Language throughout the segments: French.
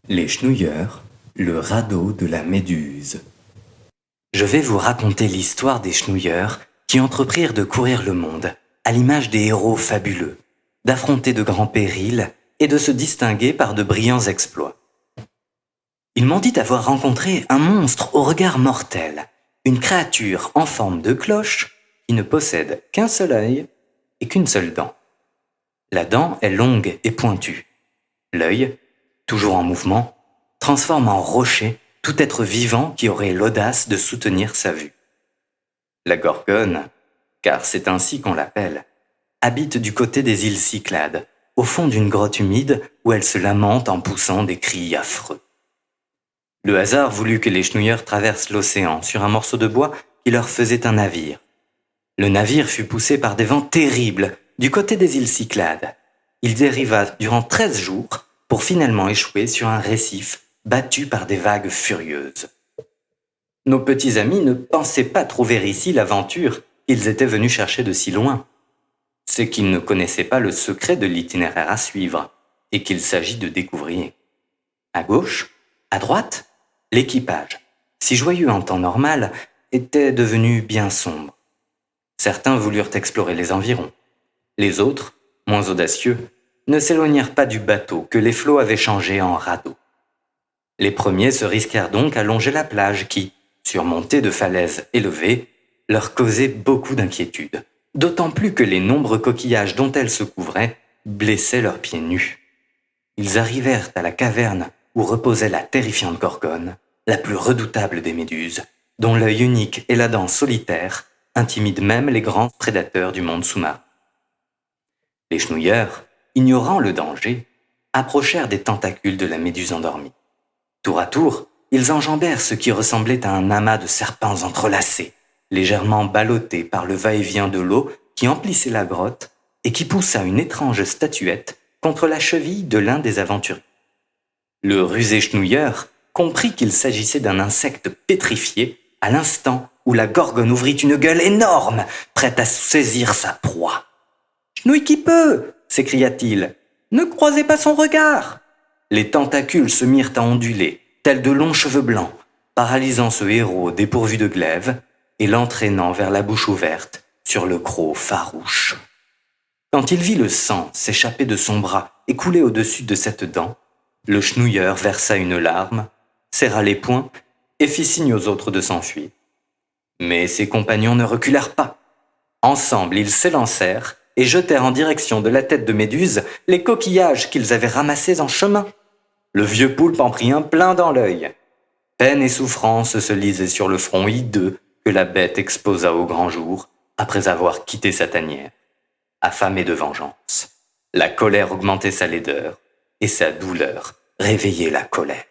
Les Chenouilleurs, le radeau de la Méduse. Je vais vous raconter l'histoire des Chenouilleurs qui entreprirent de courir le monde, à l'image des héros fabuleux, d'affronter de grands périls et de se distinguer par de brillants exploits. Ils m'ont dit avoir rencontré un monstre au regard mortel, une créature en forme de cloche qui ne possède qu'un seul œil et qu'une seule dent. La dent est longue et pointue. L'œil, toujours en mouvement, transforme en rocher tout être vivant qui aurait l'audace de soutenir sa vue. La Gorgone, car c'est ainsi qu'on l'appelle, habite du côté des îles Cyclades, au fond d'une grotte humide où elle se lamente en poussant des cris affreux. Le hasard voulut que les Chenouilleurs traversent l'océan sur un morceau de bois qui leur faisait un navire. Le navire fut poussé par des vents terribles du côté des îles Cyclades. Il dériva durant 13 jours pour finalement échouer sur un récif battu par des vagues furieuses. Nos petits amis ne pensaient pas trouver ici l'aventure qu'ils étaient venus chercher de si loin. C'est qu'ils ne connaissaient pas le secret de l'itinéraire à suivre et qu'il s'agit de découvrir. À gauche, à droite, l'équipage, si joyeux en temps normal, était devenu bien sombre. Certains voulurent explorer les environs. Les autres, moins audacieux, ne s'éloignèrent pas du bateau que les flots avaient changé en radeau. Les premiers se risquèrent donc à longer la plage qui, surmontée de falaises élevées, leur causait beaucoup d'inquiétude, d'autant plus que les nombreux coquillages dont elles se couvraient blessaient leurs pieds nus. Ils arrivèrent à la caverne où reposait la terrifiante Gorgone, la plus redoutable des méduses, dont l'œil unique et la dent solitaire intimident même les grands prédateurs du monde sous-marin. Les Chenouilleurs, ignorant le danger, approchèrent des tentacules de la méduse endormie. Tour à tour, ils enjambèrent ce qui ressemblait à un amas de serpents entrelacés, légèrement ballottés par le va-et-vient de l'eau qui emplissait la grotte et qui poussa une étrange statuette contre la cheville de l'un des aventuriers. Le rusé Chenouilleur comprit qu'il s'agissait d'un insecte pétrifié à l'instant où la Gorgone ouvrit une gueule énorme, prête à saisir sa proie. « Chenouille qui peut !» s'écria-t-il. « Ne croisez pas son regard !» Les tentacules se mirent à onduler, tels de longs cheveux blancs, paralysant ce héros dépourvu de glaive et l'entraînant vers la bouche ouverte sur le croc farouche. Quand il vit le sang s'échapper de son bras et couler au-dessus de cette dent, le Chenouilleur versa une larme, serra les poings et fit signe aux autres de s'enfuir. Mais ses compagnons ne reculèrent pas. Ensemble, ils s'élancèrent et jetèrent en direction de la tête de Méduse les coquillages qu'ils avaient ramassés en chemin. Le vieux poulpe en prit un plein dans l'œil. Peine et souffrance se lisaient sur le front hideux que la bête exposa au grand jour après avoir quitté sa tanière. Affamé de vengeance, la colère augmentait sa laideur et sa douleur réveillait la colère.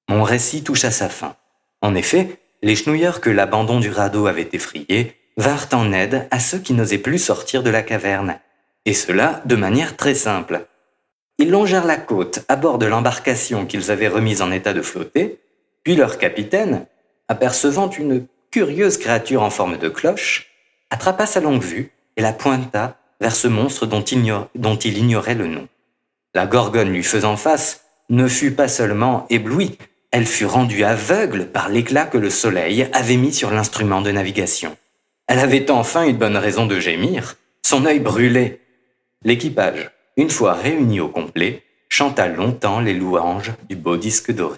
Mon récit touche à sa fin. En effet, les Chenouilleurs que l'abandon du radeau avait effrayés vinrent en aide à ceux qui n'osaient plus sortir de la caverne, et cela de manière très simple. Ils longèrent la côte à bord de l'embarcation qu'ils avaient remise en état de flotter, puis leur capitaine, apercevant une curieuse créature en forme de cloche, attrapa sa longue-vue et la pointa vers ce monstre dont il ignorait le nom. La Gorgone lui faisant face ne fut pas seulement éblouie, elle fut rendue aveugle par l'éclat que le soleil avait mis sur l'instrument de navigation. Elle avait enfin une bonne raison de gémir, son œil brûlait. L'équipage, une fois réuni au complet, chanta longtemps les louanges du beau disque doré.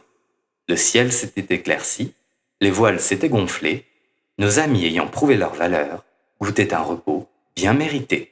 Le ciel s'était éclairci, les voiles s'étaient gonflées, nos amis ayant prouvé leur valeur, goûtaient un repos bien mérité.